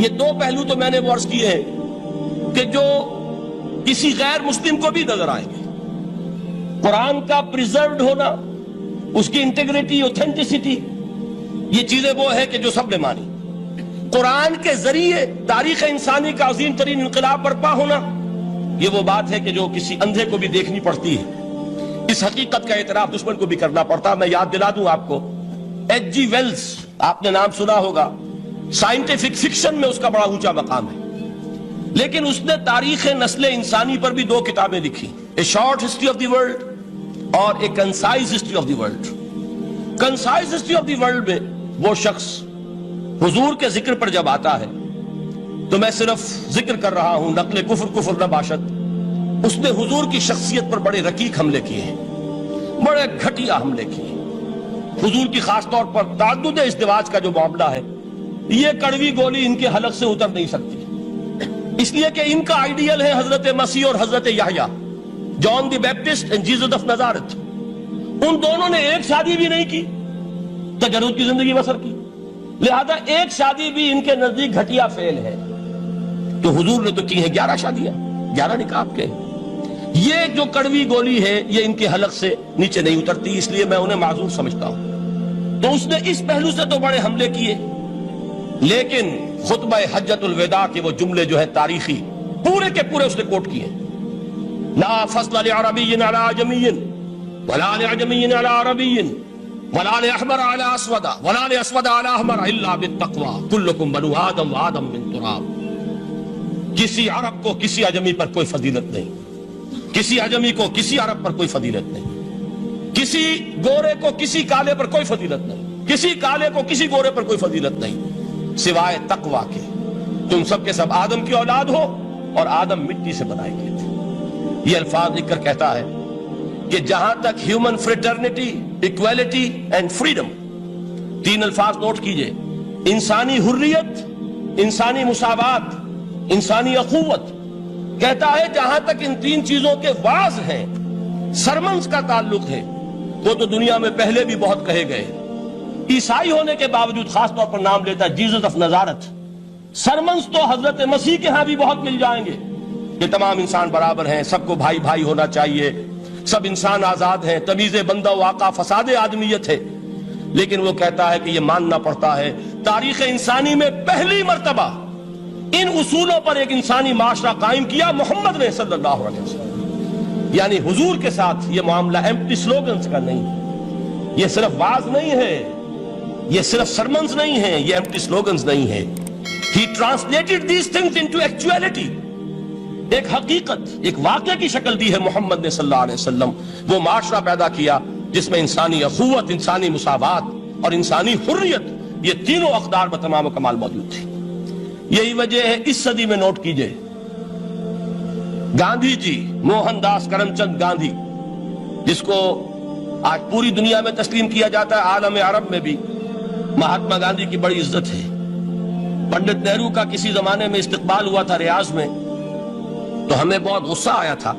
یہ دو پہلو تو میں نے عرض کیے ہیں کہ جو کسی غیر مسلم کو بھی نظر آئیں گے. قرآن کا پریزروڈ ہونا، اس کی انٹیگریٹی، اوتھینٹسٹی، یہ چیزیں وہ ہے کہ جو سب نے مانی. قرآن کے ذریعے تاریخ انسانی کا عظیم ترین انقلاب برپا ہونا، یہ وہ بات ہے کہ جو کسی اندھے کو بھی دیکھنی پڑتی ہے. اس حقیقت کا اعتراف دشمن کو بھی کرنا پڑتا. میں یاد دلا دوں آپ کو، ایچ جی ویلز، آپ نے نام سنا ہوگا، سائنٹیفک فکشن میں اس کا بڑا اونچا مقام ہے، لیکن اس نے تاریخ نسل انسانی پر بھی دو کتابیں لکھی، a short history of the world اور a concise history of the world. Concise history of the world میں وہ شخص حضور کے ذکر پر جب آتا ہے تو میں صرف ذکر کر رہا ہوں، نقل کفر نہ باشد، اس نے حضور کی شخصیت پر بڑے رقیق حملے کیے ہیں، بڑے گھٹیا حملے کیے ہیں. حضور کی خاص طور پر تعدد ازدواج کا جو معاملہ ہے، یہ کڑوی گولی ان کے حلق سے اتر نہیں سکتی، اس لیے کہ ان کا آئیڈیل ہے حضرت مسیح اور حضرت یحییٰ، جان دی بیپٹسٹ اینڈ جیسس آف نزارت. ان دونوں نے ایک شادی بھی نہیں کی، تجرد کی زندگی بسر کی، لہذا ایک شادی بھی ان کے نزدیک گھٹیا فعل ہے. تو حضور نے تو کی ہیں 11 شادیاں، 11 نکاح کے. یہ جو کڑوی گولی ہے یہ ان کے حلق سے نیچے نہیں اترتی، اس لیے میں انہیں معذور سمجھتا ہوں. تو اس نے اس پہلو سے تو بڑے حملے کیے، لیکن خطبہ حجۃ الوداع کے وہ جملے جو ہے تاریخی، پورے کے پورے اس نے کوٹ کیے. لا فضل لعربی علی عجمی ولا لعجمی علی عربی ولا لأحمر علی اسود ولا لأسود علی احمر الا بالتقوی کلکم بنو آدم وآدم من تراب. کسی عرب کو کسی عجمی پر کوئی فضیلت نہیں، کسی عجمی کو کسی عرب پر کوئی فضیلت نہیں، کسی گورے کو کسی کالے پر کوئی فضیلت نہیں، کسی کالے کو کسی گورے پر کوئی فضیلت نہیں سوائے تقوی کے. تم سب کے سب آدم کی اولاد ہو اور آدم مٹی سے بنائے گئے تھے. یہ الفاظ لکھ کر کہتا ہے کہ جہاں تک human fraternity, equality and freedom, 3 الفاظ نوٹ کیجئے، انسانی حریت، انسانی مساوات، انسانی اخوت، کہتا ہے جہاں تک ان 3 چیزوں کے واز ہیں، سرمنز کا تعلق ہے، وہ تو دنیا میں پہلے بھی بہت کہے گئے. عیسائی ہونے کے باوجود خاص طور پر نام لیتا ہے جیسس آف نزارت. سرمنز تو حضرت مسیح کے ہاں بھی بہت مل جائیں گے کہ تمام انسان برابر ہیں، سب کو بھائی بھائی ہونا چاہیے، سب انسان آزاد ہیں، تمیز بندہ و آقا فساد آدمیت ہے. لیکن وہ کہتا ہے کہ یہ ماننا پڑتا ہے تاریخ انسانی میں پہلی مرتبہ ان اصولوں پر ایک انسانی معاشرہ قائم کیا محمد نے صلی اللہ علیہ وسلم. یعنی حضور کے ساتھ یہ معاملہ ایمپٹی سلوگنز کا نہیں ہے، یہ صرف واز نہیں ہے، یہ صرف سرمنز نہیں ہیں، یہ ایمپٹی سلوگنز نہیں ہے. He translated these things into actuality. ایک حقیقت، ایک واقعہ کی شکل دی ہے محمد نے صلی اللہ علیہ وسلم. وہ معاشرہ پیدا کیا جس میں انسانی اخوت، انسانی مساوات اور انسانی حریت، یہ تینوں اقدار میں تمام و کمال موجود تھی. یہی وجہ ہے اس صدی میں نوٹ کیجئے، گاندھی جی، موہن داس کرم چند گاندھی، جس کو آج پوری دنیا میں تسلیم کیا جاتا ہے، عالم عرب میں بھی مہاتما گاندھی کی بڑی عزت ہے. پنڈت نہرو کا کسی زمانے میں استقبال ہوا تھا ریاض میں، تو ہمیں بہت غصہ آیا تھا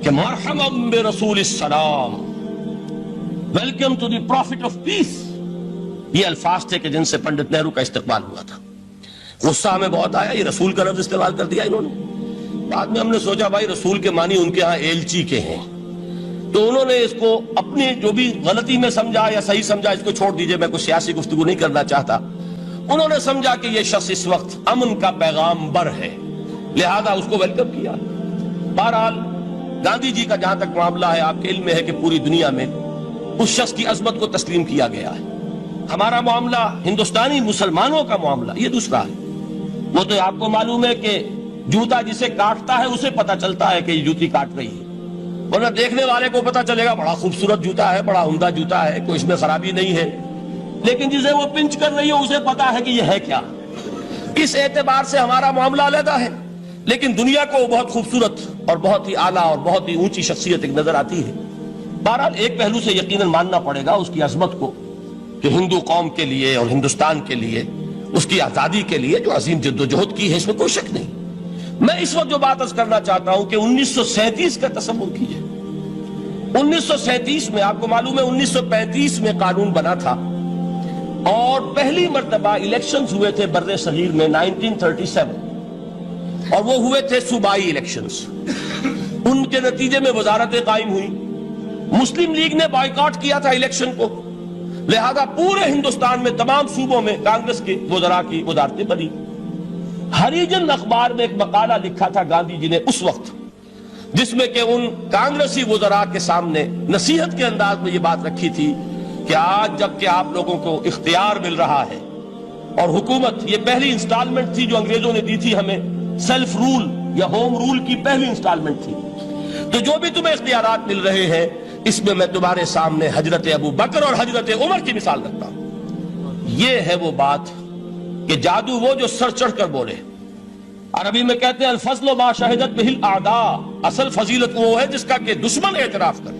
کہ مرحبا برسول السلام، welcome to the prophet of peace. یہ الفاظ تھے کہ جن سے پنڈت نہرو کا استقبال ہوا تھا. غصہ ہمیں بہت آیا، یہ رسول کا لفظ استعمال کر دیا انہوں نے. بعد میں ہم نے سوچا بھائی رسول کے معنی ان کے ہاں ایلچی کے ہیں، تو انہوں نے اس کو اپنی جو بھی غلطی میں سمجھا یا صحیح سمجھا، اس کو چھوڑ دیجئے، میں کوئی سیاسی گفتگو نہیں کرنا چاہتا. انہوں نے سمجھا کہ یہ شخص اس وقت امن کا پیغام بر ہے، لہذا اس کو ویلکم کیا. بہرحال گاندھی جی کا جہاں تک معاملہ ہے، آپ کے علم میں ہے کہ پوری دنیا میں اس شخص کی عظمت کو تسلیم کیا گیا ہے. ہمارا معاملہ، ہندوستانی مسلمانوں کا معاملہ، یہ دوسرا ہے. وہ تو آپ کو معلوم ہے کہ جوتا جسے کاٹتا ہے اسے پتا چلتا ہے کہ یہ جوتی کاٹ رہی ہے، ورنہ دیکھنے والے کو پتا چلے گا بڑا خوبصورت جوتا ہے، بڑا عمدہ جوتا ہے، کوئی اس میں خرابی نہیں ہے. لیکن جسے وہ پنچ کر رہی ہے اسے پتا ہے کہ یہ ہے کیا. اس اعتبار سے ہمارا معاملہ علیحدہ ہے، لیکن دنیا کو بہت خوبصورت اور بہت ہی اعلیٰ اور بہت ہی اونچی شخصیت ایک نظر آتی ہے. بہرحال ایک پہلو سے یقیناً ماننا پڑے گا اس کی عظمت کو، کہ ہندو قوم کے لیے اور ہندوستان کے لیے، اس کی آزادی کے لیے جو عظیم جد و جہد کی ہے، اس میں کوئی شک نہیں. میں اس وقت جو بات عرض کرنا چاہتا ہوں کہ 1937 کا تصور کیجئے. 1937 میں آپ کو معلوم ہے 1935 میں قانون بنا تھا اور پہلی مرتبہ الیکشنز ہوئے تھے بر صغیر میں 1937، اور وہ ہوئے تھے صوبائی الیکشنز. ان کے نتیجے میں وزارتیں قائم ہوئی. مسلم لیگ نے بائیکاٹ کیا تھا الیکشن کو، لہذا پورے ہندوستان میں تمام صوبوں میں کانگریس کے وزراء کی وزارتیں بنی. ہریجن اخبار میں ایک مقالہ لکھا تھا گاندھی جی نے اس وقت، جس میں کہ ان کانگریسی وزراء کے سامنے نصیحت کے انداز میں یہ بات رکھی تھی کہ آج جب کہ آپ لوگوں کو اختیار مل رہا ہے اور حکومت، یہ پہلی انسٹالمنٹ تھی جو انگریزوں نے دی تھی ہمیں، سیلف رول یا ہوم رول کی پہلی انسٹالمنٹ تھی، تو جو بھی تمہیں اختیارات مل رہے ہیں اس میں میں تمہارے سامنے حضرت ابو بکر اور حضرت عمر کی مثال رکھتا ہوں. یہ ہے وہ بات کہ جادو وہ جو سر چڑھ کر بولے. عربی میں کہتے ہیں الفضل ما شہدت بہ الاعداء، اصل فضیلت وہ ہے جس کا کہ دشمن اعتراف کرے.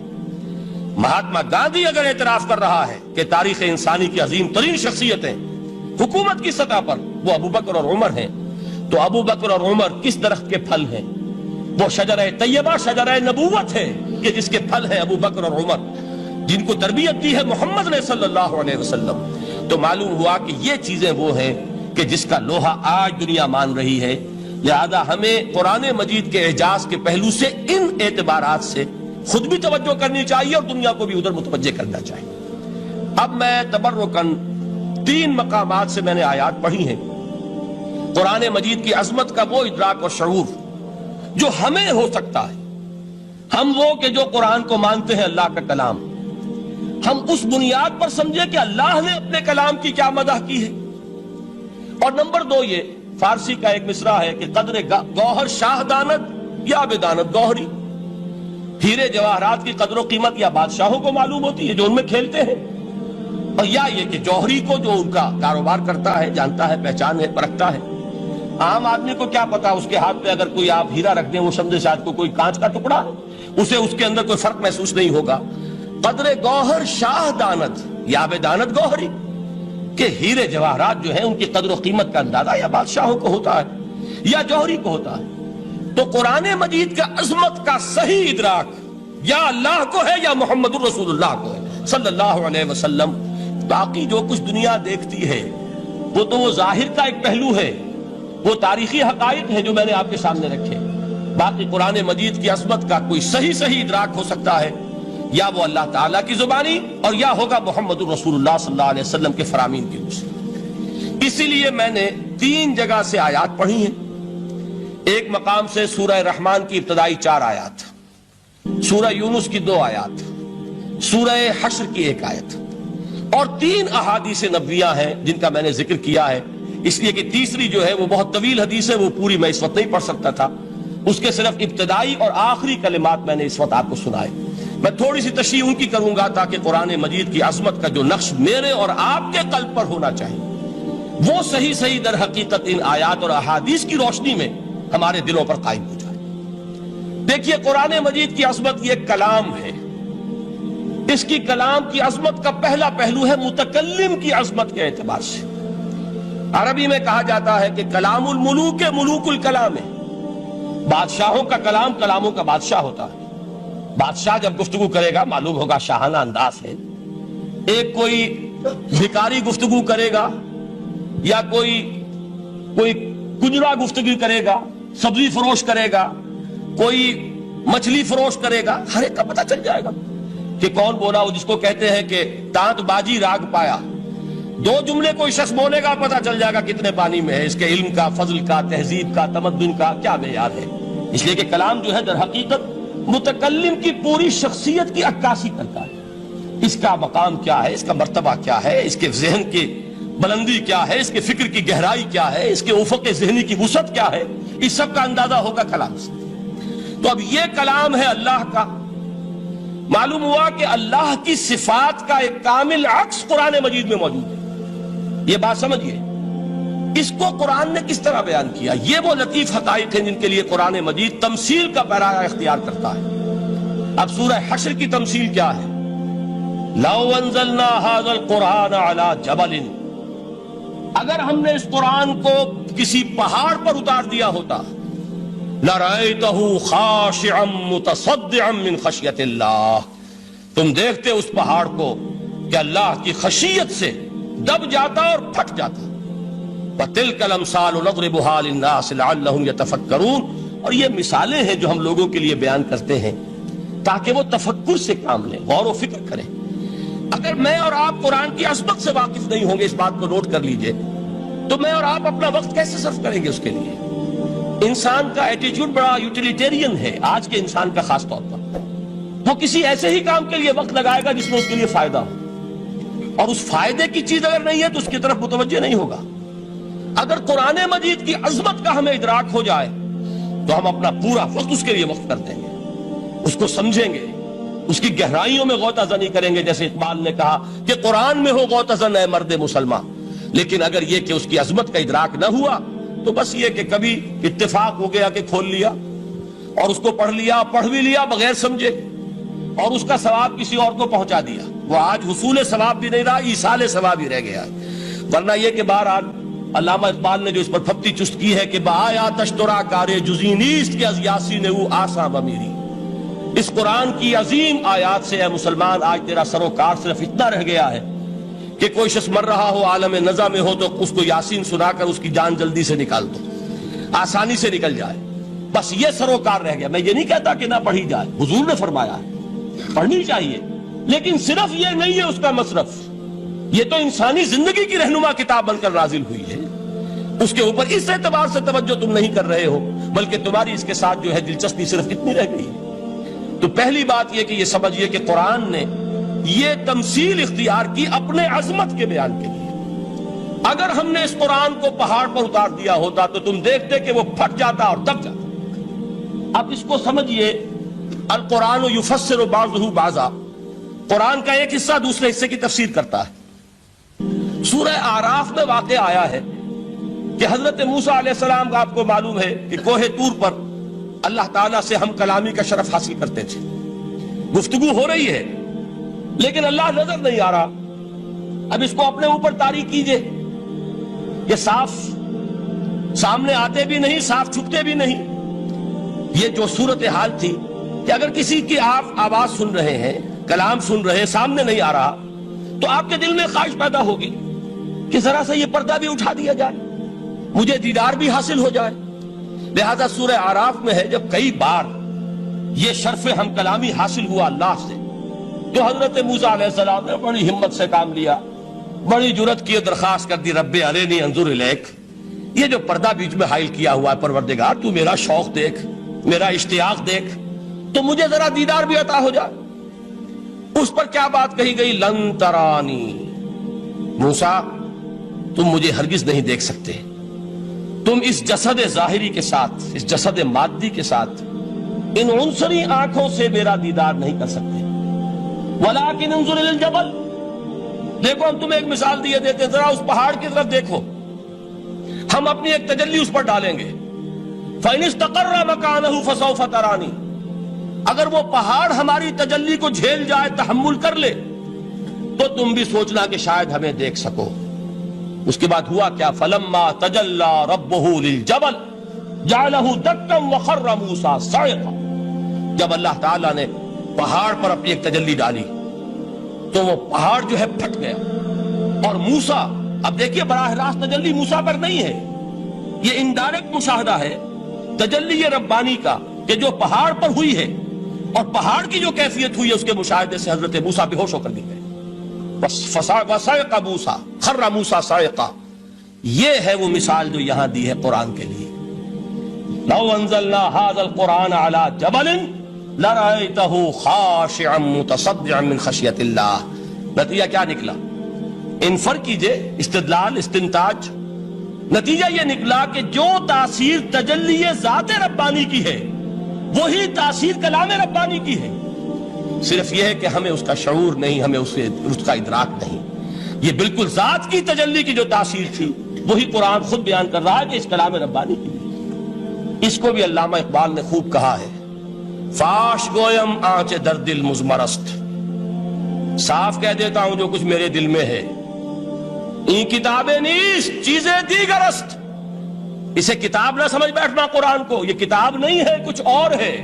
مہاتما گاندھی اگر اعتراف کر رہا ہے کہ تاریخ انسانی کی عظیم ترین شخصیتیں حکومت کی سطح پر وہ ابو بکر اور عمر ہیں، تو ابو بکر اور عمر کس درخت کے پھل ہیں؟ وہ شجرہ طیبہ، شجرہ نبوت ہے کہ جس کے پھل ہیں ابو بکر اور عمر، جن کو تربیت دی ہے محمد نے صلی اللہ علیہ وسلم. تو معلوم ہوا کہ یہ چیزیں وہ ہیں کہ جس کا لوہا آج دنیا مان رہی ہے. لہذا ہمیں قرآن مجید کے اعجاز کے پہلو سے ان اعتبارات سے خود بھی توجہ کرنی چاہیے اور دنیا کو بھی ادھر متوجہ کرنا چاہیے. اب میں تبرکاً 3 مقامات سے میں نے آیات پڑھی ہیں. قرآن مجید کی عظمت کا وہ ادراک اور شعور جو ہمیں ہو سکتا ہے، ہم وہ کہ جو قرآن کو مانتے ہیں اللہ کا کلام، ہم اس بنیاد پر سمجھے کہ اللہ نے اپنے کلام کی کیا مدح کی ہے. اور نمبر 2 یہ فارسی کا ایک مصرع ہے کہ قدر گوہر شاہ دانت یا بدانت گوہری. ہیرے جواہرات کی قدر و قیمت یا بادشاہوں کو معلوم ہوتی ہے جو ان میں کھیلتے ہیں، اور یا یہ کہ جوہری کو جو ان کا کاروبار کرتا ہے، جانتا ہے، پہچان ہے، پرکھتا ہے. عام آدمی کو کیا پتا، اس کے ہاتھ پہ اگر کوئی آپ ہیرا رکھ دیں وہ سمجھے شاید کو کوئی کانچ کا ٹکڑا، اسے اس کے اندر کوئی فرق محسوس نہیں ہوگا. قدر گوہر شاہ دانت یا بدانت گوہری، کہ ہیرے جواہرات جو ہیں ان کی قدر و قیمت کا اندازہ یا بادشاہوں کو ہوتا ہے یا جوہری کو ہوتا ہے. تو قرآن مجید کا عظمت کا صحیح ادراک یا اللہ کو ہے یا محمد الرسول اللہ کو ہے صلی اللہ علیہ وسلم. باقی جو کچھ دنیا دیکھتی ہے وہ تو وہ ظاہر کا ایک پہلو ہے، وہ تاریخی حقائق ہیں جو میں نے آپ کے سامنے رکھے. باقی قرآن مجید کی عظمت کا کوئی صحیح ادراک ہو سکتا ہے یا وہ اللہ تعالیٰ کی زبانی اور یا ہوگا محمد الرسول اللہ صلی اللہ علیہ وسلم کے فرامین کی روح سے. اسی لیے میں نے 3 جگہ سے آیات پڑھی ہیں. ایک مقام سے سورہ رحمان کی ابتدائی 4 آیات، سورہ یونس کی 2 آیات، سورہ حشر کی 1 آیت، اور 3 احادیث نبویہ ہیں جن کا میں نے ذکر کیا ہے، اس لیے کہ تیسری جو ہے وہ بہت طویل حدیث ہے، وہ پوری میں اس وقت نہیں پڑھ سکتا تھا. اس کے صرف ابتدائی اور آخری کلمات میں نے اس وقت آپ کو سنائے. میں تھوڑی سی تشریح ان کی کروں گا تاکہ قرآن مجید کی عظمت کا جو نقش میرے اور آپ کے قلب پر ہونا چاہیے وہ صحیح در حقیقت ان آیات اور احادیث کی روشنی میں ہمارے دلوں پر قائم ہو جائے. دیکھیے قرآن مجید کی عظمت یہ کلام ہے. اس کی کلام کی عظمت کا پہلا پہلو ہے متکلم کی عظمت کے اعتبار سے. عربی میں کہا جاتا ہے کہ کلام الملوک ملوک الکلام ہے. بادشاہوں کا کلام کلاموں کا بادشاہ ہوتا ہے. بادشاہ جب گفتگو کرے گا معلوم ہوگا شاہانہ انداز ہے. ایک کوئی بھکاری گفتگو کرے گا یا کوئی کجرا گفتگو کرے گا، سبزی فروش کرے گا، کوئی مچھلی فروش کرے گا، ہر ایک کا پتہ چل جائے گا کہ کون بولا. وہ جس کو کہتے ہیں کہ تانت بازی راگ پایا. 2 جملے کوئی شخص بولے گا پتہ چل جائے گا کتنے پانی میں ہے، اس کے علم کا، فضل کا، تہذیب کا، تمدن کا کیا معیار ہے. اس لیے کہ کلام جو ہے در حقیقت متکلم کی پوری شخصیت کی عکاسی کرتا ہے. اس کا مقام کیا ہے، اس کا مرتبہ کیا ہے، اس کے ذہن کی بلندی کیا ہے، اس کے فکر کی گہرائی کیا ہے، اس کے افق ذہنی کی وسعت کیا ہے، اس سب کا اندازہ ہوگا کلام سے. تو اب یہ کلام ہے اللہ کا. معلوم ہوا کہ اللہ کی صفات کا ایک کامل عکس قرآن مجید میں موجود ہے. یہ بات سمجھیے. اس کو قرآن نے کس طرح بیان کیا؟ یہ وہ لطیف حقائق ہیں جن کے لیے قرآن مجید تمثیل کا پیرایا اختیار کرتا ہے. اب سورہ حشر کی تمثیل کیا ہے؟ لو انزلنا هذا القرآن على جبل، اگر ہم نے اس قرآن کو کسی پہاڑ پر اتار دیا ہوتا، لرأيته خاشعا متصدعا من خشیت اللہ، تم دیکھتے اس پہاڑ کو کہ اللہ کی خشیت سے دب جاتا اور پھٹ جاتا. وَتِلْكَ الْأَمْثَالُ نَضْرِبُهَا لِلنَّاسِ لَعَلَّهُمْ يَتَفَكَّرُونَ. اور یہ مثالیں ہیں جو ہم لوگوں کے لیے بیان کرتے ہیں تاکہ وہ تفکر سے کام لیں، غور و فکر کریں. اگر میں اور آپ قرآن کی عظمت سے واقف نہیں ہوں گے، اس بات کو نوٹ کر لیجئے، تو میں اور آپ اپنا وقت کیسے صرف کریں گے اس کے لیے؟ انسان کا ایٹیٹیوڈ بڑا یوٹیلیٹیرین ہے، آج کے انسان کا خاص طور پر. وہ کسی ایسے ہی کام کے لیے وقت لگائے گا جس میں اس کے لیے فائدہ ہو، اور اس فائدے کی چیز اگر نہیں ہے تو اس کی طرف متوجہ نہیں ہوگا. اگر قرآن مجید کی عظمت کا ہمیں ادراک ہو جائے تو ہم اپنا پورا وقت اس کے لیے وقف کر دیں گے، اس کو سمجھیں گے، اس کی گہرائیوں میں غوطہ زنی کریں گے. جیسے اقبال نے کہا کہ قرآن میں ہو غوطہ زن اے مرد مسلمان. لیکن اگر یہ کہ اس کی عظمت کا ادراک نہ ہوا تو بس یہ کہ کبھی اتفاق ہو گیا کہ کھول لیا اور اس کو پڑھ لیا، پڑھ بھی لیا بغیر سمجھے، اور اس کا ثواب کسی اور کو پہنچا دیا. وہ آج حصول ثواب بھی نہیں رہا، ایصال ثواب ہی رہ گیا. ورنہ یہ کہ بہرحال علامہ اقبال نے جو اس پر پھپتی چست کی ہے کہ بآیا تشترا کارے جزی نیست کے از یاسی نے وہ آسا بمیری. اس قرآن کی عظیم آیات سے اے مسلمان آج تیرا سروکار صرف اتنا رہ گیا ہے کہ کوئی شخص مر رہا ہو، عالم نزا میں ہو، تو اس کو یاسین سنا کر اس کی جان جلدی سے نکال دو، آسانی سے نکل جائے. بس یہ سروکار رہ گیا. میں یہ نہیں کہتا کہ نہ پڑھی جائے، حضور نے فرمایا ہے پڑھنی چاہیے، لیکن صرف یہ نہیں ہے اس کا مصرف. یہ تو انسانی زندگی کی رہنما کتاب بن کر نازل ہوئی ہے. اس کے اوپر اس اعتبار سے توجہ تم نہیں کر رہے ہو، بلکہ تمہاری اس کے ساتھ جو ہے دلچسپی صرف اتنی رہ گئی ہے. تو پہلی بات یہ کہ یہ سمجھیے کہ قرآن نے یہ تمثیل اختیار کی اپنے عظمت کے بیان کے لیے. اگر ہم نے اس قرآن کو پہاڑ پر اتار دیا ہوتا تو تم دیکھتے کہ وہ پھٹ جاتا اور دب جاتا. اب اس کو سمجھیے، القرآن یفسر بعضہ بعضا، قرآن کا ایک حصہ دوسرے حصے کی تفسیر کرتا ہے. سورہ اعراف میں واقع آیا ہے کہ حضرت موسیٰ علیہ السلام کا آپ کو معلوم ہے کہ کوہ طور پر اللہ تعالیٰ سے ہم کلامی کا شرف حاصل کرتے تھے. گفتگو ہو رہی ہے لیکن اللہ نظر نہیں آ رہا. اب اس کو اپنے اوپر طاری کیجئے، یہ صاف سامنے آتے بھی نہیں، صاف چھپتے بھی نہیں. یہ جو صورتحال تھی کہ اگر کسی کی آپ آواز سن رہے ہیں، کلام سن رہے ہیں، سامنے نہیں آ رہا، تو آپ کے دل میں خواہش پیدا ہوگی کہ ذرا سا یہ پردہ بھی اٹھا دیا جائے، مجھے دیدار بھی حاصل ہو جائے. لہذا سورہ اعراف میں ہے جب کئی بار یہ شرف ہم کلامی حاصل ہوا اللہ سے، تو حضرت موسیٰ علیہ السلام نے بڑی ہمت سے کام لیا، بڑی جرت کی، درخواست کر دی، رب ارنی انظر الیک. یہ جو پردہ بیچ میں حائل کیا ہوا ہے پروردگار، تو میرا شوق دیکھ، میرا اشتیاق دیکھ، تو مجھے ذرا دیدار بھی عطا ہو جائے. اس پر کیا بات کہی گئی؟ لن ترانی، موسیٰ تم مجھے ہرگز نہیں دیکھ سکتے، تم اس جسد ظاہری کے ساتھ، اس جسد مادی کے ساتھ، ان عنصری آنکھوں سے میرا دیدار نہیں کر سکتے. ولیکن انظر الی الجبل، دیکھو ہم تمہیں ایک مثال دیے دیتے ہیں، ذرا اس پہاڑ کی طرف دیکھو، ہم اپنی ایک تجلی اس پر ڈالیں گے. فَإِنِ اسْتَقَرَّ مَكَانَهُ فَسَوْفَ تَرَانِي، اگر وہ پہاڑ ہماری تجلی کو جھیل جائے، تحمل کر لے، تو تم بھی سوچنا کہ شاید ہمیں دیکھ سکو. اس کے بعد ہوا کیا؟ فَلَمَّا تَجَلَّى رَبُّهُ لِلْجَبَلِ جَعَلَهُ دَكًّا وَخَرَّ مُوسَىٰ صَعِقًا. جب اللہ تعالیٰ نے پہاڑ پر اپنی ایک تجلی ڈالی تو وہ پہاڑ جو ہے پھٹ گیا. اور موسیٰ، اب دیکھیے براہ راست تجلی موسیٰ پر نہیں ہے، یہ انڈائریکٹ مشاہدہ ہے تجلی ربانی کا کہ جو پہاڑ پر ہوئی ہے، اور پہاڑ کی جو کیفیت ہوئی ہے اس کے مشاہدے سے حضرت موسیٰ بے ہوش ہو کر گر گئے. وَصَعِقَ مُوسَىٰ خَرَّ مُوسَىٰ صَعِقًا. یہ ہے وہ مثال جو یہاں دی ہے قرآن کے لیے. لَوْ أَنزَلْنَا هَذَا الْقُرْآنَ عَلَىٰ جَبَلٍ لَرَأَيْتَهُ خَاشِعًا مُتَصَدِّعًا مِنْ خَشْيَةِ اللَّهِ. نتیجہ کیا نکلا؟ انفر کیجئے، استدلال، استنتاج. نتیجہ یہ نکلا کہ جو تاثیر تجلی ذات ربانی کی ہے وہی تاثیر کلام ربانی کی ہے. صرف یہ ہے کہ ہمیں اس کا شعور نہیں، ہمیں اس کا ادراک نہیں. یہ بالکل ذات کی تجلی کی جو تاثیر تھی وہی قرآن خود بیان کر رہا ہے کہ اس کلام ربانی کی. اس کو بھی علامہ اقبال نے خوب کہا ہے، فاش گویم آنچ در دل مزمرست، صاف کہہ دیتا ہوں جو کچھ میرے دل میں ہے. این کتابیں نیست چیزیں دیگرست. اسے کتاب نہ سمجھ بیٹھنا قرآن کو، یہ کتاب نہیں ہے، کچھ اور ہے.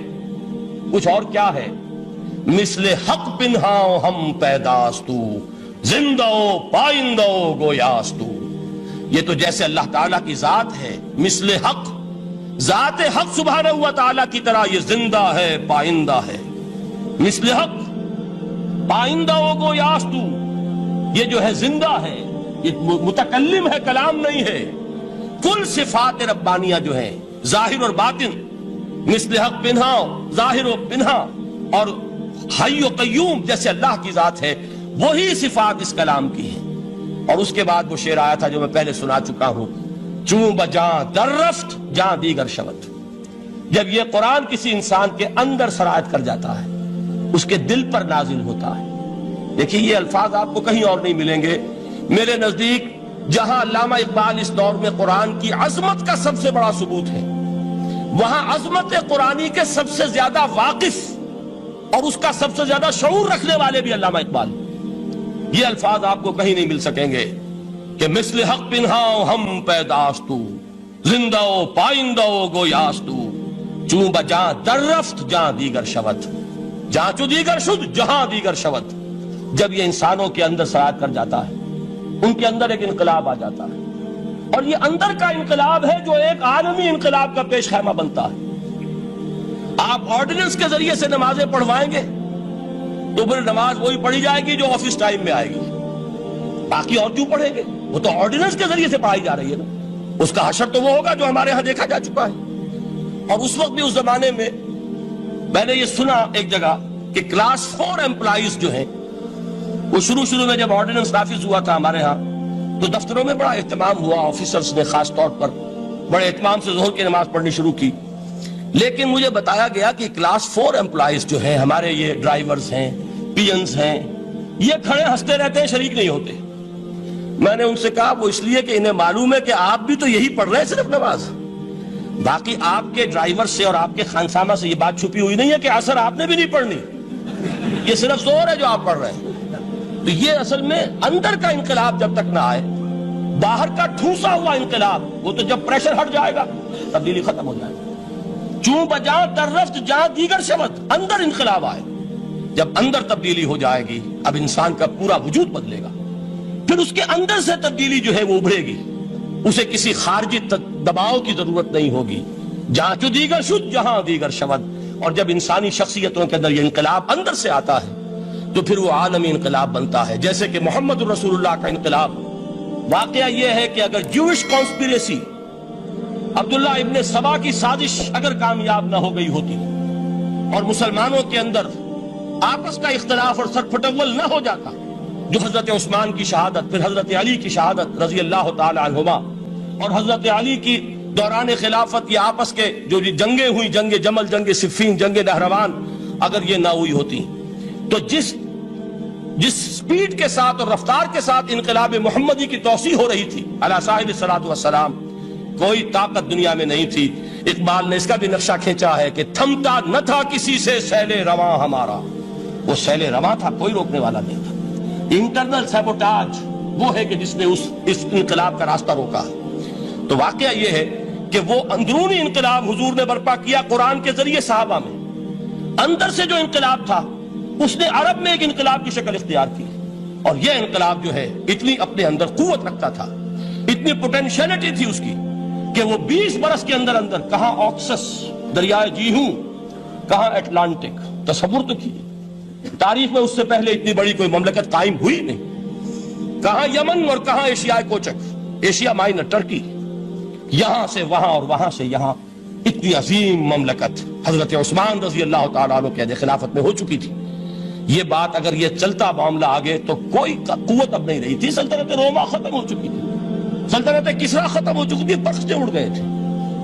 کچھ اور کیا ہے؟ مثل حق پنہاں ہم پیداستو زندہ و پائندہ و گویاست تو. یہ تو جیسے اللہ تعالیٰ کی ذات ہے مثل حق، ذات حق سبحانہ و تعالیٰ کی طرح یہ زندہ ہے، پائندہ ہے. مثل حق، پائندہ و گویاست تو، یہ جو ہے زندہ ہے، یہ متکلم ہے، کلام نہیں ہے. کل صفات ربانیہ جو ہیں ظاہر اور باطن، مثل حق پنہا، ظاہر و پنہا، اور حی و قیوم جیسے اللہ کی ذات ہے، وہی صفات اس کلام کی ہیں. اور اس کے بعد وہ شعر آیا تھا جو میں پہلے سنا چکا ہوں، چوں بجاں در رفت جاں دیگر شود. جب یہ قرآن کسی انسان کے اندر سرایت کر جاتا ہے، اس کے دل پر نازل ہوتا ہے. دیکھیے یہ الفاظ آپ کو کہیں اور نہیں ملیں گے. میرے نزدیک جہاں علامہ اقبال اس دور میں قرآن کی عظمت کا سب سے بڑا ثبوت ہے، وہاں عظمت قرآنی کے سب سے زیادہ واقف اور اس کا سب سے زیادہ شعور رکھنے والے بھی علامہ اقبال. یہ الفاظ آپ کو کہیں نہیں مل سکیں گے کہ مثل حق پنہاؤ ہم پیداستو، زندہ و پائندہ و گویاستو، چوں بجاں در رفت جاں دیگر شود، جاں چو دیگر شد جہاں دیگر شود. جب یہ انسانوں کے اندر سرایت کر جاتا ہے، ان کے اندر ایک انقلاب آ جاتا ہے، اور یہ اندر کا انقلاب ہے جو ایک عالمی انقلاب کا پیش خیمہ بنتا ہے. آپ آرڈیننس کے ذریعے سے نمازیں پڑھوائیں گے تو پھر نماز وہی پڑھی جائے گی جو آفس ٹائم میں آئے گی، باقی اور کیوں پڑھیں گے؟ وہ تو آرڈیننس کے ذریعے سے پڑھائی جا رہی ہے نا. اس کا حشر تو وہ ہوگا جو ہمارے ہاں دیکھا جا چکا ہے. اور اس وقت بھی اس زمانے میں نے یہ سنا ایک جگہ کہ کلاس 4 امپلائیز جو ہیں، وہ شروع میں جب آرڈیننس نافذ ہوا تھا ہمارے ہاں تو دفتروں میں بڑا اہتمام ہوا، آفیسرز نے خاص طور پر بڑے اہتمام سے ظہر کی نماز پڑھنی شروع کی. لیکن مجھے بتایا گیا کہ کلاس 4 امپلائیز جو ہیں ہمارے، یہ ڈرائیورز ہیں، پینز ہیں، یہ کھڑے ہنستے رہتے ہیں، شریک نہیں ہوتے. میں نے ان سے کہا وہ اس لیے کہ انہیں معلوم ہے کہ آپ بھی تو یہی پڑھ رہے ہیں صرف نماز، باقی آپ کے ڈرائیور سے اور آپ کے خانسامہ سے یہ بات چھپی ہوئی نہیں ہے کہ عصر آپ نے بھی نہیں پڑھنی، یہ صرف زور ہے جو آپ پڑھ رہے ہیں. تو یہ اصل میں اندر کا انقلاب جب تک نہ آئے، باہر کا ٹھوسا ہوا انقلاب، وہ تو جب پریشر ہٹ جائے گا تبدیلی ختم ہو جائے گا. چوں بجاں در رفت جاں دیگر شود، اندر انقلاب آئے. جب اندر تبدیلی ہو جائے گی، اب انسان کا پورا وجود بدلے گا، پھر اس کے اندر سے تبدیلی جو ہے وہ ابھرے گی، اسے کسی خارجی دباؤ کی ضرورت نہیں ہوگی. جہاں چو دیگر شد جہاں دیگر شود. اور جب انسانی شخصیتوں کے اندر یہ انقلاب اندر سے آتا ہے تو پھر وہ عالمی انقلاب بنتا ہے. جیسے کہ محمد رسول اللہ کا انقلاب. واقعہ یہ ہے کہ اگر جوش کانسپیریسی، عبداللہ ابن سبا کی سازش اگر کامیاب نہ ہو گئی ہوتی اور مسلمانوں کے اندر آپس کا اختلاف اور سر پھٹول نہ ہو جاتا، جو حضرت عثمان کی شہادت، پھر حضرت علی کی شہادت رضی اللہ تعالی عنہما، اور حضرت علی کی دوران خلافت یہ آپس کے جو جنگیں ہوئی، جنگ جمل، جنگ صفین، جنگ نہروان، اگر یہ نہ ہوئی ہوتی تو جس سپیڈ کے ساتھ اور رفتار کے ساتھ انقلاب محمدی کی توسیع ہو رہی تھی علی صاحب الصلاۃ والسلام، کوئی طاقت دنیا میں نہیں تھی. اقبال نے اس کا بھی نقشہ کھینچا ہے کہ تھمتا نہ تھا کسی سے سیل رواں ہمارا. وہ سیل رواں تھا، کوئی روکنے والا نہیں تھا. انٹرنل سیبوٹاج وہ ہے کہ جس نے اس انقلاب کا راستہ روکا. تو واقعہ یہ ہے کہ وہ اندرونی انقلاب حضور نے برپا کیا قرآن کے ذریعے صحابہ میں. اندر سے جو انقلاب تھا اس نے عرب میں ایک انقلاب کی شکل اختیار کی، اور یہ انقلاب جو ہے اتنی اپنے اندر قوت رکھتا تھا، اتنی پوٹینشیلٹی تھی اس کی کہ وہ 20 برس کے اندر کہاں آکسس دریائے جیہوں، کہاں اٹلانٹک. تصور تو کیے تاریخ میں اس سے پہلے اتنی بڑی کوئی مملکت قائم ہوئی نہیں. کہاں یمن اور کہاں ایشیا کوچک، ایشیا مائنر ٹرکی، یہاں سے وہاں اور وہاں سے یہاں، اتنی عظیم مملکت حضرت عثمان رضی اللہ تعالیٰ عنہ کے خلافت میں ہو چکی تھی. یہ بات اگر یہ چلتا معاملہ آگے تو کوئی قوت اب نہیں رہی تھی. سلطنت روما ختم ہو چکی تھی، سلطنت کسرا ختم ہو چکی تھی، پخچے اڑ گئے تھے.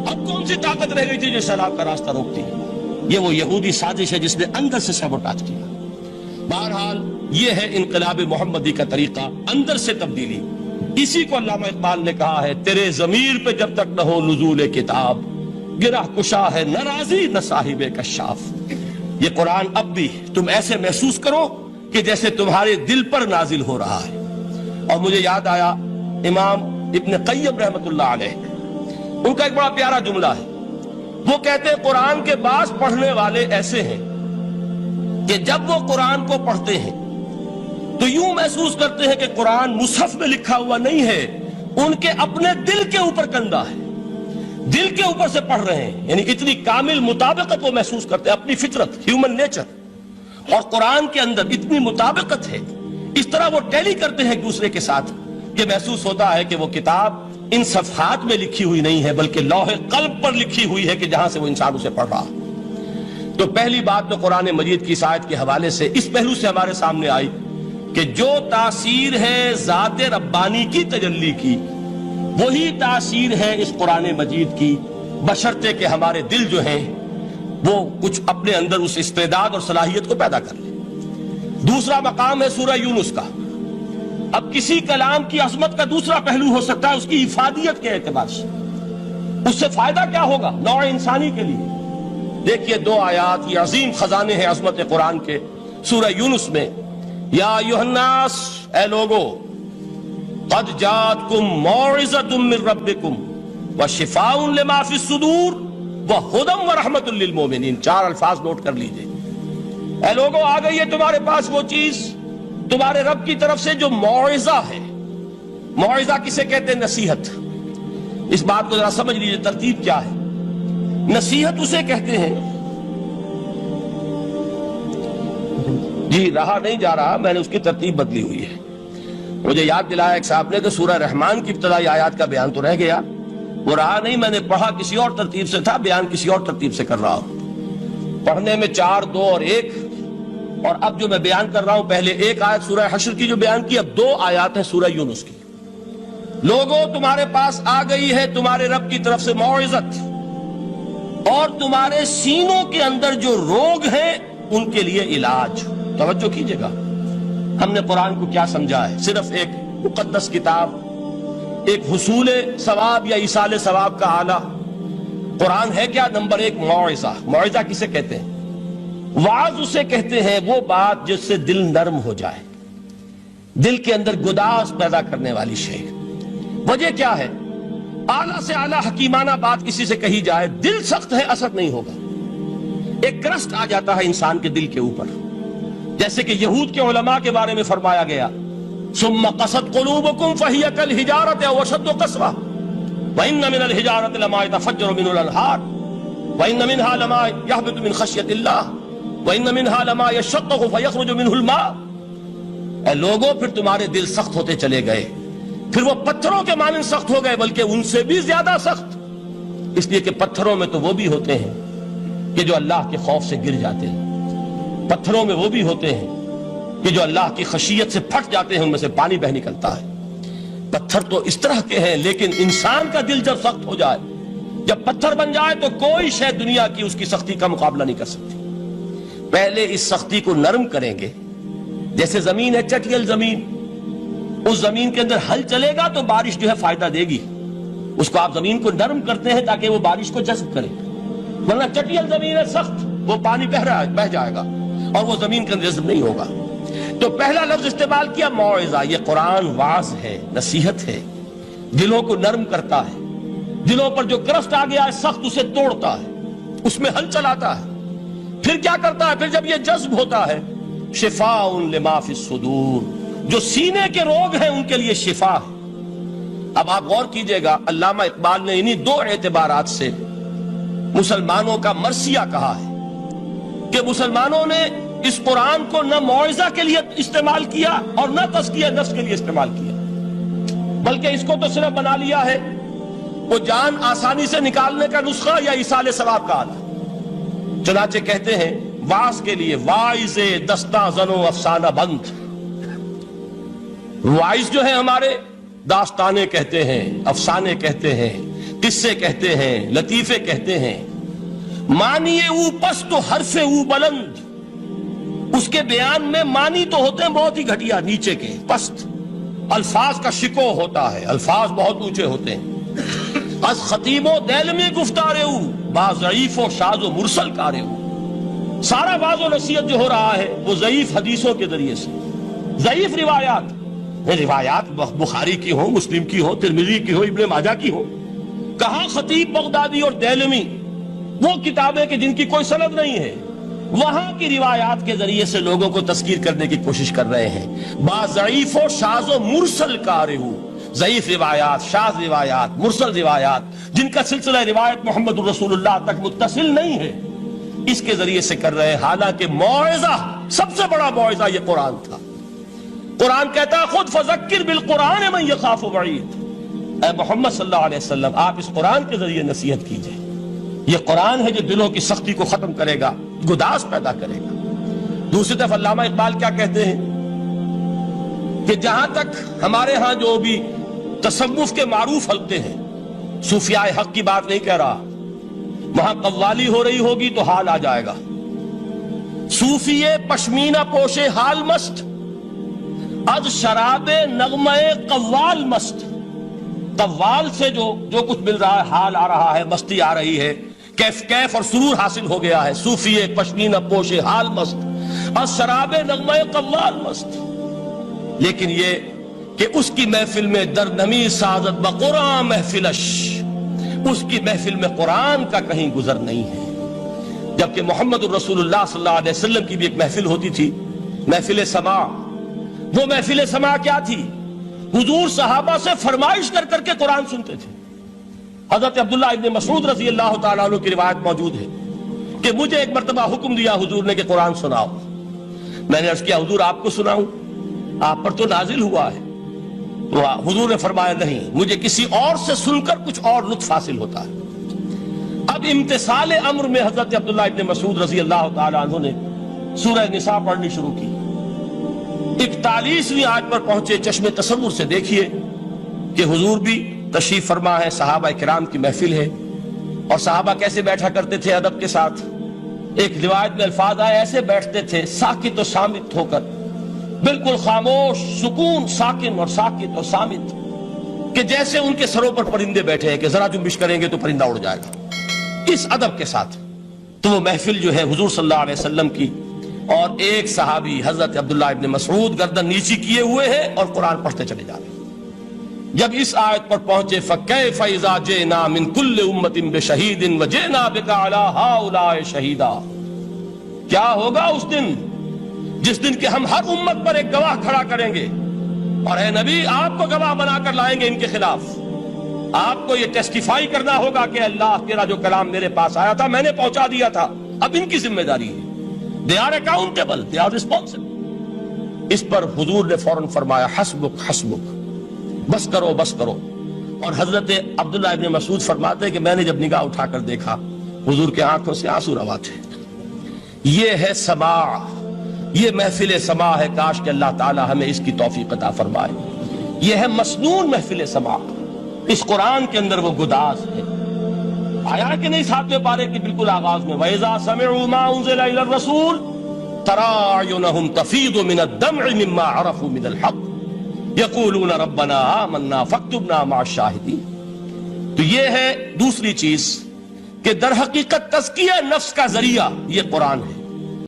اب کون سی طاقت رہ گئی تھی جو سیلاب کا راستہ روکتی ہے؟ یہ وہ یہودی سازش ہے جس نے اندر سے سیبوٹاج کیا. بہرحال یہ ہے انقلاب محمدی کا طریقہ، اندر سے تبدیلی. اسی کو علامہ اقبال نے کہا ہے، تیرے ضمیر پہ جب تک نہ ہو نزول کتاب، گرہ کشا ہے نہ راضی نہ صاحب کشاف. یہ قرآن اب بھی تم ایسے محسوس کرو کہ جیسے تمہارے دل پر نازل ہو رہا ہے. اور مجھے یاد آیا امام ابن قیم رحمت اللہ علیہ، ان کا ایک بڑا پیارا جملہ ہے. وہ کہتے ہیں قرآن کے بعض پڑھنے والے ایسے ہیں کہ جب وہ قرآن کو پڑھتے ہیں تو یوں محسوس کرتے ہیں کہ قرآن مصحف میں لکھا ہوا نہیں ہے، ان کے اپنے دل کے اوپر کندہ ہے، دل کے اوپر سے پڑھ رہے ہیں، یعنی اتنی کامل مطابقت وہ محسوس کرتے ہیں، اپنی فطرت، ہیومن نیچر اور قرآن کے اندر اتنی مطابقت ہے، اس طرح وہ ٹیلی کرتے ہیں ایک دوسرے کے ساتھ کہ محسوس ہوتا ہے کہ وہ کتاب ان صفحات میں لکھی ہوئی نہیں ہے بلکہ لوح قلب پر لکھی ہوئی ہے کہ جہاں سے وہ انسان اسے پڑھ رہا ہے۔ تو پہلی بات تو قرآن مجید کی اس آیت کے حوالے سے اس پہلو سے ہمارے سامنے آئی کہ جو تاثیر ہے ذات ربانی کی تجلی کی، وہی تاثیر ہے اس قرآن مجید کی، بشرطے کہ ہمارے دل جو ہیں وہ کچھ اپنے اندر اس استعداد اور صلاحیت کو پیدا کر لیں۔ دوسرا مقام ہے سورہ یونس کا۔ اب کسی کلام کی عظمت کا دوسرا پہلو ہو سکتا ہے اس کی افادیت کے اعتبار سے، اس سے فائدہ کیا ہوگا نوع انسانی کے لیے۔ دیکھیے دو آیات، یہ عظیم خزانے ہیں عظمت قرآن کے۔ سورہ یونس میں یا ایھا الناس، اے لوگو، قد جاءتکم موعظۃ من ربکم وشفاء لما فی الصدور وہدی ورحمۃ للمؤمنین۔ چار الفاظ نوٹ کر لیجئے۔ اے لوگو، آ گئی ہے تمہارے پاس وہ چیز تمہارے رب کی طرف سے جو موعظہ ہے۔ موعظہ کسے کہتے ہیں؟ نصیحت۔ اس بات کو ذرا سمجھ لیجئے ترتیب کیا ہے۔ نصیحت اسے کہتے ہیں، جی رہا نہیں جا رہا، میں نے اس کی ترتیب بدلی ہوئی ہے۔ مجھے یاد دلایا ایک صاحب نے کہ سورہ رحمان کی ابتدائی آیات کا بیان تو رہ گیا، وہ رہا نہیں، میں نے پڑھا کسی اور ترتیب سے تھا، بیان کسی اور ترتیب سے کر رہا ہوں۔ پڑھنے میں 4، 2 اور 1، اور اب جو میں بیان کر رہا ہوں پہلے ایک آیت سورہ حشر کی جو بیان کی، اب 2 آیات ہیں سورہ یونس کی۔ لوگوں، تمہارے پاس آ گئی ہے تمہارے رب کی طرف سے موعظت، اور تمہارے سینوں کے اندر جو روگ ہیں ان کے لیے علاج۔ توجہ کیجئے گا، ہم نے قرآن کو کیا سمجھا ہے؟ صرف ایک مقدس کتاب، ایک حصول ثواب یا ایصال ثواب کا آلہ۔ قرآن ہے کیا؟ نمبر 1 موعظہ۔ موعظہ کسے کہتے ہیں؟ وعظ اسے کہتے ہیں وہ بات جس سے دل نرم ہو جائے، دل کے اندر گداز پیدا کرنے والی شے۔ وجہ کیا ہے؟ اعلیٰ سے اعلیٰ حکیمانہ بات کسی سے کہی جائے، دل سخت ہے، اثر نہیں ہوگا، ایک کرسٹ آ جاتا ہے انسان کے دل کے اوپر۔ جیسے کہ یہود کے علماء کے بارے میں فرمایا گیا، ثم قست قلوبکم فہی کالحجارۃ او اشد قسوۃ وان من الحجارۃ لما يتفجر منه الانہار وان منها لما يهبط من خشیۃ اللہ وان منها لما يشقق فيخرج منه الماء۔ اے لوگوں، پھر تمہارے دل سخت ہوتے چلے گئے، پھر وہ پتھروں کے مانند سخت ہو گئے، بلکہ ان سے بھی زیادہ سخت، اس لیے کہ پتھروں میں تو وہ بھی ہوتے ہیں کہ جو اللہ کے خوف سے گر جاتے ہیں، پتھروں میں وہ بھی ہوتے ہیں کہ جو اللہ کی خشیت سے پھٹ جاتے ہیں، ان میں سے پانی بہ نکلتا ہے۔ پتھر تو اس طرح کے ہیں، لیکن انسان کا دل جب سخت ہو جائے، جب پتھر بن جائے، تو کوئی شے دنیا کی اس کی سختی کا مقابلہ نہیں کر سکتی۔ پہلے اس سختی کو نرم کریں گے، جیسے زمین ہے چٹیل زمین، اس زمین کے اندر ہل چلے گا تو بارش جو ہے فائدہ دے گی، اس کو آپ زمین کو نرم کرتے ہیں تاکہ وہ بارش کو جذب کرے، ورنہ چٹیل زمین ہے سخت، وہ پانی بہ جائے گا اور وہ زمین کے اندر جذب نہیں ہوگا۔ تو پہلا لفظ استعمال کیا موعظہ۔ یہ قرآن واعظ ہے، نصیحت ہے، دلوں کو نرم کرتا ہے، دلوں پر جو کرسٹ آ گیا ہے سخت اسے توڑتا ہے، اس میں ہل چلاتا ہے۔ پھر کیا کرتا ہے؟ پھر جب یہ جذب ہوتا ہے، شفاء لما فی الصدور، جو سینے کے روگ ہیں ان کے لیے شفا ہے۔ اب آپ غور کیجئے گا، علامہ اقبال نے انہی 2 اعتبارات سے مسلمانوں کا مرثیہ کہا ہے کہ مسلمانوں نے اس قرآن کو نہ موعظہ کے لیے استعمال کیا اور نہ تزکیہ نفس کے لیے استعمال کیا، بلکہ اس کو تو صرف بنا لیا ہے وہ جان آسانی سے نکالنے کا نسخہ یا ایصال ثواب کا آلہ۔ چنانچہ کہتے ہیں واعظ کے لیے واعظ دستاں زن و افسانہ بند۔ واعظ جو ہیں ہمارے داستانے کہتے ہیں، افسانے کہتے ہیں، قصے کہتے ہیں، لطیفے کہتے ہیں۔ معنی او پست و حرف او بلند، اس کے بیان میں معنی تو ہوتے ہیں بہت ہی گھٹیا، نیچے کے پست، الفاظ کا شکو ہوتا ہے، الفاظ بہت اونچے ہوتے ہیں۔ از خطیب و دیلمی گفتارے او با ضعیف و شاذ و مرسل کارے او۔ سارا واعظ و نصیحت جو ہو رہا ہے وہ ضعیف حدیثوں کے ذریعے سے، ضعیف روایات بخاری کی ہو، مسلم کی ہو، ترمذی کی ہو، ابن ماجہ کی ہو۔ کہاں خطیب بغدادی اور دیلمی، وہ کتابیں کہ جن کی کوئی سند نہیں ہے، وہاں کی روایات کے ذریعے سے لوگوں کو تذکیر کرنے کی کوشش کر رہے ہیں. بعض ضعیف و شاذ و مرسل کارہو، ضعیف روایات، شاذ روایات، مرسل روایات جن کا سلسلہ روایت محمد الرسول اللہ تک متصل نہیں ہے، اس کے ذریعے سے کر رہے ہیں. حالانکہ موعظہ، سب سے بڑا موعظہ یہ قرآن تھا. قرآن کہتا ہے خود فذکر بالقرآن من یخاف وعید. اے محمد صلی اللہ علیہ وسلم، آپ اس قرآن کے ذریعے نصیحت کیجئے. یہ قرآن ہے جو دلوں کی سختی کو ختم کرے گا، گداز پیدا کرے گا. دوسری طرف علامہ اقبال کیا کہتے ہیں کہ جہاں تک ہمارے ہاں جو بھی تصوف کے معروف حلقے ہیں، صوفیاء حق کی بات نہیں کہہ رہا، وہاں قوالی ہو رہی ہوگی تو حال آ جائے گا. صوفی پشمینہ پوش حال مست، از شراب نغمہ قوال مست. قوال سے جو کچھ مل رہا ہے، حال آ رہا ہے، مستی آ رہی ہے، کیف اور سرور حاصل ہو گیا ہے. صوفی پشمینہ پوش حال مست، از شراب نغمہ قوال مست. لیکن یہ کہ اس کی محفل میں درنمی سازت بقرآن محفلش، اس کی محفل میں قرآن کا کہیں گزر نہیں ہے. جبکہ محمد الرسول اللہ صلی اللہ علیہ وسلم کی بھی ایک محفل ہوتی تھی، محفل سماع. وہ محفل سماع کیا تھی؟ حضور صحابہ سے فرمائش کر کر کے قرآن سنتے تھے. حضرت عبداللہ ابن مسعود رضی اللہ تعالیٰ عنہ کی روایت موجود ہے کہ مجھے ایک مرتبہ حکم دیا حضور نے کہ قرآن سناؤ. میں نے عرض کیا حضور آپ کو سناؤں؟ آپ پر تو نازل ہوا ہے. تو حضور نے فرمایا نہیں، مجھے کسی اور سے سن کر کچھ اور لطف حاصل ہوتا ہے. اب امتثال امر میں حضرت عبداللہ ابن مسعود رضی اللہ تعالیٰ عنہ نے سورہ نساء پڑھنی شروع کی. 41ویں آیت پر پہنچے. چشم تصور سے دیکھیے کہ حضور بھی تشریف فرما ہے، صحابہ کرام کی محفل ہے، اور صحابہ کیسے بیٹھا کرتے تھے ادب کے ساتھ. ایک روایت میں الفاظ آئے ایسے بیٹھتے تھے ساکت و صامت ہو کر، بالکل خاموش، سکون، ساکن اور ساکت اور صامت، کہ جیسے ان کے سروں پر پرندے بیٹھے ہیں کہ ذرا جنبش کریں گے تو پرندہ اڑ جائے گا، اس ادب کے ساتھ. تو وہ محفل جو ہے حضور صلی اللہ علیہ وسلم کی، اور ایک صحابی حضرت عبداللہ ابن مسعود گردن نیچی کیے ہوئے ہیں اور قرآن پڑھتے چلے جا رہے ہیں. جب اس آیت پر پہنچے فَكَيْفَ إِذَا جِئْنَا مِن كُلِّ أُمَّةٍ بِشَهِيدٍ وَجِئْنَا بِكَ عَلَى هَؤُلَاءِ شَهِيدًا. کیا ہوگا اس دن جس دن کہ ہم ہر امت پر ایک گواہ کھڑا کریں گے، اور اے نبی آپ کو گواہ بنا کر لائیں گے ان کے خلاف. آپ کو یہ ٹیسٹیفائی کرنا ہوگا کہ اللہ تیرا جو کلام میرے پاس آیا تھا میں نے پہنچا دیا تھا، اب ان کی ذمہ داری ہے. They are accountable, they are responsible. اس پر حضور نے فوراً فرمایا حسبک حسبک، بس کرو بس کرو. اور حضرت عبداللہ ابن مسعود فرماتے ہیں کہ میں نے جب نگاہ اٹھا کر دیکھا حضور کے آنکھوں سے آنسو روا تھے. یہ ہے سماع، یہ محفل سماع ہے. کاش کہ اللہ تعالی ہمیں اس کی توفیق عطا فرمائے. یہ ہے مسنون محفل سماع. اس قرآن کے اندر وہ گداز ہے. آیا کہ نہیں 7ویں پارے کی بالکل آغاز میں وَإِذَا سَمِعُوا مَا أُنزِلَ إِلَى الرَّسُولِ تَرَىٰ أَعْيُنَهُمْ تَفِيضُ مِنَ الدَّمْعِ مِمَّا عَرَفُوا مِنَ الْحَقِّ يَقُولُونَ رَبَّنَا آمَنَّا فَاكْتُبْنَا مَعَ الشَّاهِدِينَ. تو یہ ہے دوسری چیز کہ در حقیقت تزکیہ نفس کا ذریعہ یہ قرآن ہے.